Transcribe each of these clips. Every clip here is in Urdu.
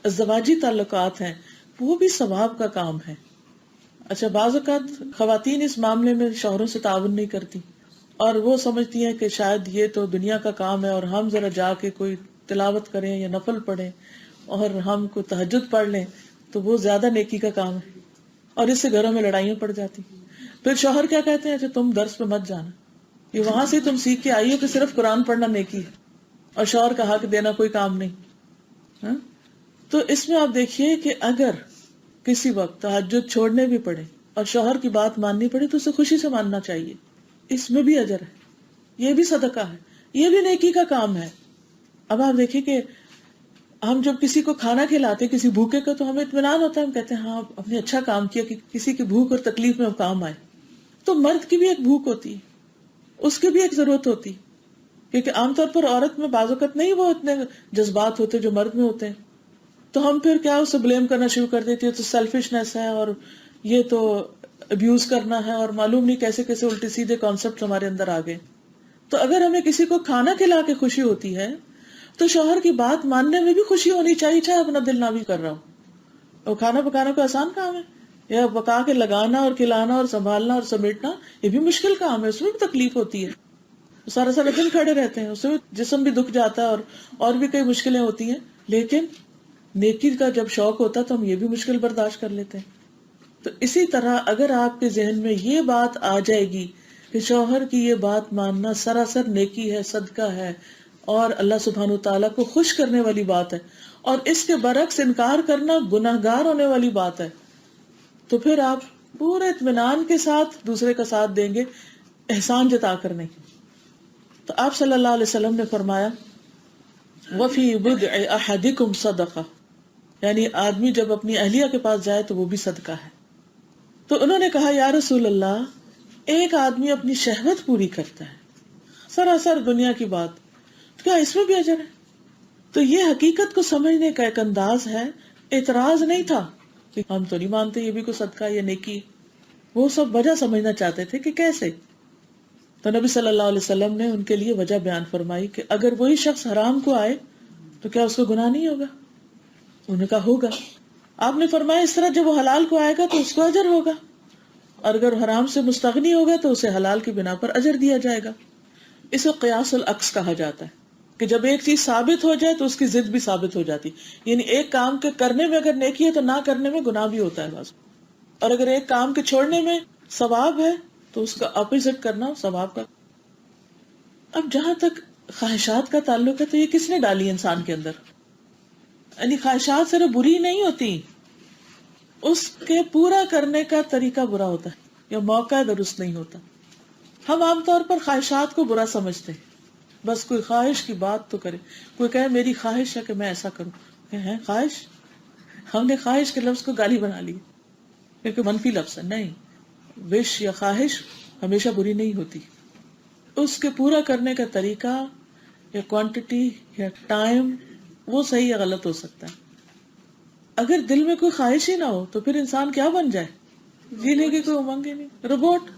ازدواجی تعلقات ہیں وہ بھی ثواب کا کام ہے. اچھا بعض اوقات خواتین اس معاملے میں شوہروں سے تعاون نہیں کرتی اور وہ سمجھتی ہیں کہ شاید یہ تو دنیا کا کام ہے اور ہم ذرا جا کے کوئی تلاوت کریں یا نفل پڑھیں اور ہم کو تہجد پڑھ لیں تو وہ زیادہ نیکی کا کام ہے، اور اس سے گھروں میں لڑائیاں پڑ جاتی. پھر شوہر کیا کہتے ہیں، اچھا تم درس پہ مت جانا، یہ وہاں سے تم سیکھ کے آئی ہو کہ صرف قرآن پڑھنا نیکی ہے اور شوہر کا حق دینا کوئی کام نہیں. ہاں؟ تو اس میں آپ دیکھیے کہ اگر کسی وقت تہجد چھوڑنے بھی پڑے اور شوہر کی بات ماننی پڑے تو اسے خوشی سے ماننا چاہیے، اس میں بھی اجر ہے، یہ بھی صدقہ ہے، یہ بھی نیکی کا کام ہے. اب آپ دیکھیے کہ ہم جب کسی کو کھانا کھلاتے کسی بھوکے کا تو ہمیں اطمینان ہوتا ہے، ہم کہتے ہیں ہاں ہم نے اچھا کام کیا کہ کسی کی بھوک اور تکلیف میں کام آئے. تو مرد کی بھی ایک بھوک ہوتی ہے، اس کی بھی ایک ضرورت ہوتی، کیونکہ عام طور پر عورت میں بعض اوقات نہیں وہ اتنے جذبات ہوتے جو مرد میں ہوتے ہیں. تو ہم پھر کیا اسے بلیم کرنا شروع کر دیتی ہے، تو سیلفشنس ہے اور یہ تو ابیوز کرنا ہے اور معلوم نہیں کیسے کیسے الٹے سیدھے کانسیپٹ ہمارے اندر آ گئے. تو اگر ہمیں کسی کو کھانا کھلا کے خوشی ہوتی ہے تو شوہر کی بات ماننے میں بھی خوشی ہونی چاہیے، چاہے اپنا دل نہ بھی کر رہا ہو. اور کھانا پکانا کوئی آسان کام ہے؟ یا پکا کے لگانا اور کھلانا اور سنبھالنا اور سمیٹنا یہ بھی مشکل کام ہے، اس میں بھی تکلیف ہوتی ہے. سارا سارا دن کھڑے رہتے ہیں، اس میں جسم بھی دکھ جاتا ہے اور بھی کئی مشکلیں ہوتی ہیں. لیکن نیکی کا جب شوق ہوتا ہے تو ہم یہ بھی مشکل برداشت کر لیتے ہیں. تو اسی طرح اگر آپ کے ذہن میں یہ بات آ جائے گی کہ شوہر کی یہ بات ماننا سراسر نیکی ہے، صدقہ ہے اور اللہ سبحانہ تعالیٰ کو خوش کرنے والی بات ہے، اور اس کے برعکس انکار کرنا گناہگار ہونے والی بات ہے، تو پھر آپ پورے اطمینان کے ساتھ دوسرے کا ساتھ دیں گے احسان جتا کر نہیں. تو آپ صلی اللہ علیہ وسلم نے فرمایا وَفِي بُضْعِ أَحَدِكُمْ صَدَقَةٌ، یعنی آدمی جب اپنی اہلیہ کے پاس جائے تو وہ بھی صدقہ ہے. تو انہوں نے کہا یا رسول اللہ، ایک آدمی اپنی شہوت پوری کرتا ہے، سراسر دنیا کی بات، تو کیا اس میں بھی اجر ہے؟ تو یہ حقیقت کو سمجھنے کا ایک انداز ہے. اعتراض نہیں تھا کہ ہم تو نہیں مانتے یہ بھی کوئی صدقہ یا نیکی، وہ سب وجہ سمجھنا چاہتے تھے کہ کیسے. تو نبی صلی اللہ علیہ وسلم نے ان کے لیے وجہ بیان فرمائی کہ اگر وہی شخص حرام کو آئے تو کیا اس کو گناہ نہیں ہوگا؟ انہوں نے کہا ہوگا. آپ نے فرمایا اس طرح جب وہ حلال کو آئے گا تو اس کو اجر ہوگا، اور اگر حرام سے مستغنی ہوگا تو اسے حلال کی بنا پر اجر دیا جائے گا. اسے قیاس العکس کہا جاتا ہے کہ جب ایک چیز ثابت ہو جائے تو اس کی ضد بھی ثابت ہو جاتی. یعنی ایک کام کے کرنے میں اگر نیکی ہے تو نہ کرنے میں گناہ بھی ہوتا ہے بس، اور اگر ایک کام کے چھوڑنے میں ثواب ہے تو اس کا اپوزٹ کرنا ثواب کا. اب جہاں تک خواہشات کا تعلق ہے تو یہ کس نے ڈالی انسان کے اندر؟ یعنی خواہشات صرف بری نہیں ہوتی، اس کے پورا کرنے کا طریقہ برا ہوتا ہے یا موقع درست نہیں ہوتا. ہم عام طور پر خواہشات کو برا سمجھتے ہیں، بس کوئی خواہش کی بات تو کرے، کوئی کہے میری خواہش ہے کہ میں ایسا کروں، کہ خواہش، ہم نے خواہش کے لفظ کو گالی بنا لی کیونکہ منفی لفظ ہے. نہیں، وش یا خواہش ہمیشہ بری نہیں ہوتی، اس کے پورا کرنے کا طریقہ یا کوانٹٹی یا ٹائم وہ صحیح یا غلط ہو سکتا ہے. اگر دل میں کوئی خواہش ہی نہ ہو تو پھر انسان کیا بن جائے؟ جینے کی کوئی امنگ ہی نہیں، روبوٹ.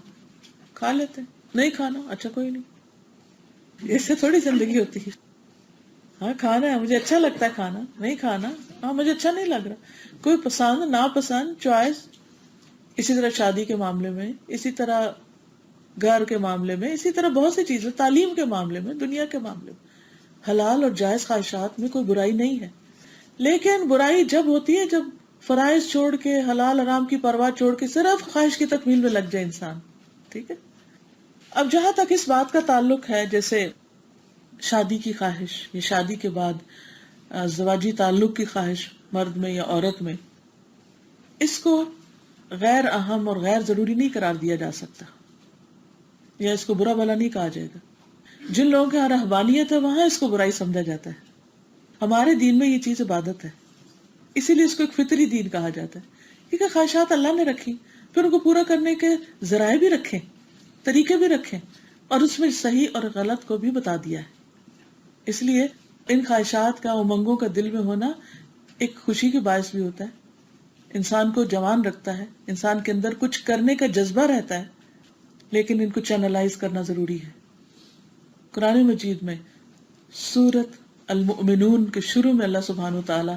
کھا لیتے نہیں کھانا اچھا کوئی نہیں، اس سے تھوڑی زندگی ہوتی ہے. ہاں کھانا ہے، مجھے اچھا لگتا ہے کھانا، نہیں کھانا ہاں مجھے اچھا نہیں لگ رہا، کوئی پسند ناپسند چوائس. اسی طرح شادی کے معاملے میں، اسی طرح گھر کے معاملے میں، اسی طرح بہت سی چیزیں، تعلیم کے معاملے میں، دنیا کے معاملے میں حلال اور جائز خواہشات میں کوئی برائی نہیں ہے. لیکن برائی جب ہوتی ہے جب فرائض چھوڑ کے، حلال حرام کی پرواہ چھوڑ کے صرف خواہش کی تکمیل میں لگ جائے انسان. ٹھیک ہے. اب جہاں تک اس بات کا تعلق ہے جیسے شادی کی خواہش یا شادی کے بعد ازدواجی تعلق کی خواہش مرد میں یا عورت میں، اس کو غیر اہم اور غیر ضروری نہیں قرار دیا جا سکتا یا اس کو برا بھلا نہیں کہا جائے گا. جن لوگوں کے یہاں رہبانیت ہے وہاں اس کو برائی سمجھا جاتا ہے. ہمارے دین میں یہ چیز عبادت ہے، اسی لیے اس کو ایک فطری دین کہا جاتا ہے، کیونکہ خواہشات اللہ نے رکھی، پھر ان کو پورا کرنے کے ذرائع بھی رکھے، طریقے بھی رکھے، اور اس میں صحیح اور غلط کو بھی بتا دیا ہے. اس لیے ان خواہشات کا، امنگوں کا دل میں ہونا ایک خوشی کے باعث بھی ہوتا ہے، انسان کو جوان رکھتا ہے، انسان کے اندر کچھ کرنے کا جذبہ رہتا ہے، لیکن ان کو چینلائز کرنا ضروری ہے. قرآن مجید میں سورت المؤمنون کے شروع میں اللہ سبحانہ وتعالی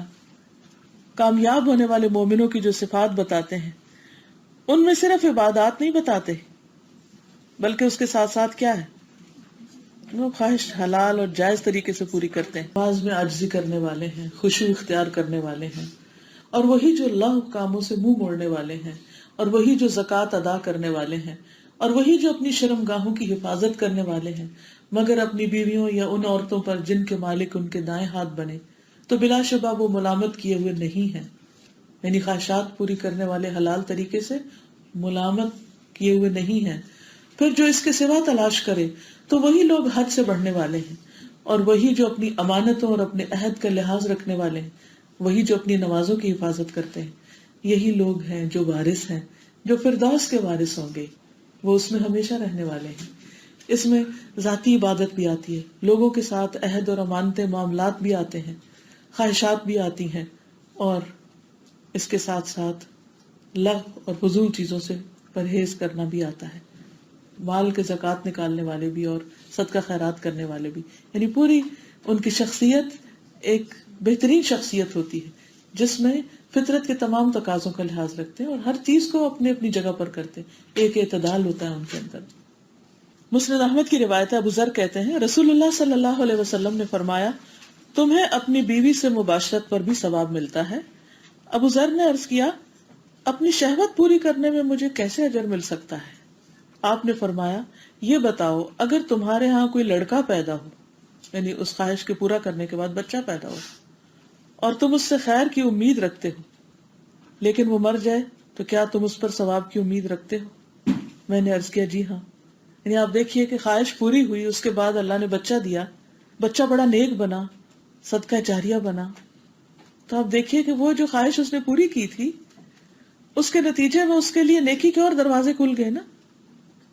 کامیاب ہونے والے مومنوں کی جو صفات بتاتے ہیں ان میں صرف عبادات نہیں بتاتے، بلکہ اس کے ساتھ ساتھ کیا ہے، وہ خواہش حلال اور جائز طریقے سے پوری کرتے ہیں، نماز میں عاجزی کرنے والے ہیں، خشوع اختیار کرنے والے ہیں، اور وہی جو لغو کاموں سے منہ موڑنے والے ہیں، اور وہی جو زکوٰۃ ادا کرنے والے ہیں، اور وہی جو اپنی شرم گاہوں کی حفاظت کرنے والے ہیں، مگر اپنی بیویوں یا ان عورتوں پر جن کے مالک ان کے دائیں ہاتھ بنے تو بلا شبہ وہ ملامت کیے ہوئے نہیں ہیں، یعنی خواہشات پوری کرنے والے حلال طریقے سے ملامت کیے ہوئے نہیں ہیں۔ پھر جو اس کے سوا تلاش کرے تو وہی لوگ حد سے بڑھنے والے ہیں، اور وہی جو اپنی امانتوں اور اپنے عہد کا لحاظ رکھنے والے ہیں، وہی جو اپنی نمازوں کی حفاظت کرتے ہیں، یہی لوگ ہیں جو وارث ہیں، جو فردوس کے وارث ہوں گے، وہ اس میں ہمیشہ رہنے والے ہیں۔ اس میں ذاتی عبادت بھی آتی ہے، لوگوں کے ساتھ عہد اور امانتیں معاملات بھی آتے ہیں، خواہشات بھی آتی ہیں، اور اس کے ساتھ ساتھ لغو اور فضول چیزوں سے پرہیز کرنا بھی آتا ہے، مال کے زکوٰۃ نکالنے والے بھی اور صدقہ خیرات کرنے والے بھی، یعنی پوری ان کی شخصیت ایک بہترین شخصیت ہوتی ہے جس میں فطرت کے تمام تقاضوں کا لحاظ رکھتے ہیں اور ہر چیز کو اپنی اپنی جگہ پر کرتے ہیں، ایک اعتدال ہوتا ہے ان کے اندر۔ مسند احمد کی روایت ہے، ابو ذر کہتے ہیں رسول اللہ صلی اللہ علیہ وسلم نے فرمایا تمہیں اپنی بیوی سے مباشرت پر بھی ثواب ملتا ہے۔ ابو ذر نے عرض کیا اپنی شہوت پوری کرنے میں مجھے کیسے اجر مل سکتا ہے؟ آپ نے فرمایا یہ بتاؤ اگر تمہارے ہاں کوئی لڑکا پیدا ہو، یعنی اس خواہش کے پورا کرنے کے بعد بچہ پیدا ہو، اور تم اس سے خیر کی امید رکھتے ہو لیکن وہ مر جائے تو کیا تم اس پر ثواب کی امید رکھتے ہو؟ میں نے عرض کیا جی ہاں۔ یعنی آپ دیکھیے کہ خواہش پوری ہوئی، اس کے بعد اللہ نے بچہ دیا، بچہ بڑا نیک بنا، صدقہ جاریہ بنا، تو آپ دیکھیے کہ وہ جو خواہش اس نے پوری کی تھی اس کے نتیجے میں اس کے لیے نیکی کے اور دروازے کھل گئے نا۔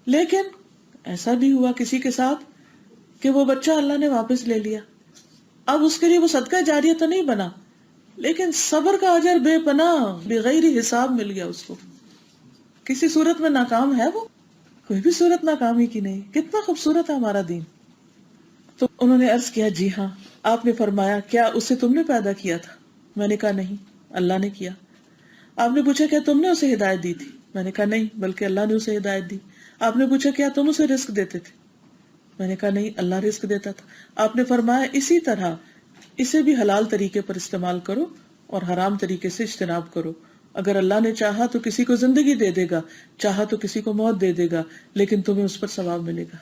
لیکن ایسا بھی ہوا کسی کے ساتھ کہ وہ بچہ اللہ نے واپس لے لیا، اب اس کے لیے وہ صدقہ جاریہ تو نہیں بنا لیکن صبر کا اجر بے پناہ بغیر حساب مل گیا اس کو۔ کسی صورت میں ناکام ہے وہ؟ کوئی بھی صورت ناکامی کی نہیں۔ کتنا خوبصورت ہے ہمارا دین۔ تو انہوں نے عرض کیا جی ہاں۔ آپ نے فرمایا کیا اسے تم نے پیدا کیا تھا؟ میں نے کہا نہیں، اللہ نے کیا۔ آپ نے پوچھا کیا تم نے اسے ہدایت دی تھی؟ میں نے کہا نہیں، بلکہ اللہ نے اسے ہدایت دی۔ آپ نے پوچھا کیا تم اسے رزق دیتے تھے؟ میں نے کہا نہیں، اللہ رزق دیتا تھا۔ آپ نے فرمایا اسی طرح اسے بھی حلال طریقے پر استعمال کرو اور حرام طریقے سے اجتناب کرو۔ اگر اللہ نے چاہا تو کسی کو زندگی دے دے گا، چاہا تو کسی کو موت دے دے گا، لیکن تمہیں اس پر ثواب ملے گا۔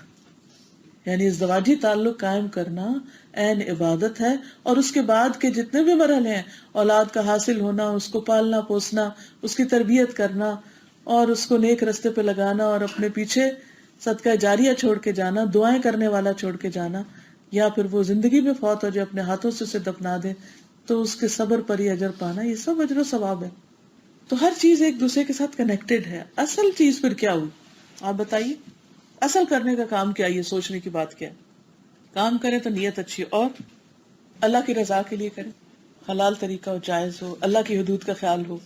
یعنی ازدواجی تعلق قائم کرنا عین عبادت ہے، اور اس کے بعد کے جتنے بھی مرحلے ہیں، اولاد کا حاصل ہونا، اس کو پالنا پوسنا، اس کی تربیت کرنا اور اس کو نیک رستے پہ لگانا، اور اپنے پیچھے صدقہ جاریہ چھوڑ کے جانا، دعائیں کرنے والا چھوڑ کے جانا، یا پھر وہ زندگی میں فوت ہو جائے اپنے ہاتھوں سے اسے دفنا دے تو اس کے صبر پر ہی اجر پانا، یہ سب اجر و ثواب ہے۔ تو ہر چیز ایک دوسرے کے ساتھ کنیکٹڈ ہے۔ اصل چیز پھر کیا ہوئی آپ بتائیے؟ اصل کرنے کا کام کیا، یہ سوچنے کی بات کیا ہے؟ کام کریں تو نیت اچھی اور اللہ کی رضا کے لیے کریں، حلال طریقہ ہو، جائز ہو، اللہ کی حدود کا خیال ہو،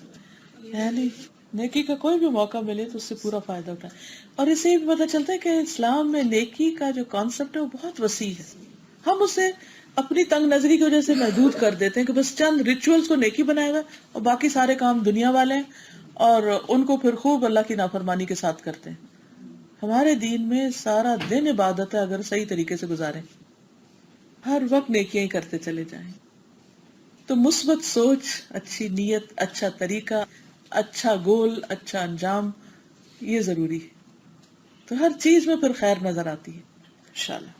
یعنی نیکی کا کوئی بھی موقع ملے تو اس سے پورا فائدہ اٹھائیں۔ اور اس سے یہ بھی پتہ چلتا ہے کہ اسلام میں نیکی کا جو کانسیپٹ ہے وہ بہت وسیع ہے۔ ہم اسے اپنی تنگ نظری کی وجہ سے محدود کر دیتے ہیں کہ بس چند ریچولز کو نیکی بنایا ہوا اور باقی سارے کام دنیا والے ہیں، اور ان کو پھر خوب اللہ کی نافرمانی کے ساتھ کرتے ہیں۔ ہمارے دین میں سارا دن عبادت ہے اگر صحیح طریقے سے گزاریں، ہر وقت نیکیاں ہی کرتے چلے جائیں۔ تو مثبت سوچ، اچھی نیت، اچھا طریقہ، اچھا گول، اچھا انجام، یہ ضروری ہے، تو ہر چیز میں پھر خیر نظر آتی ہے انشاءاللہ۔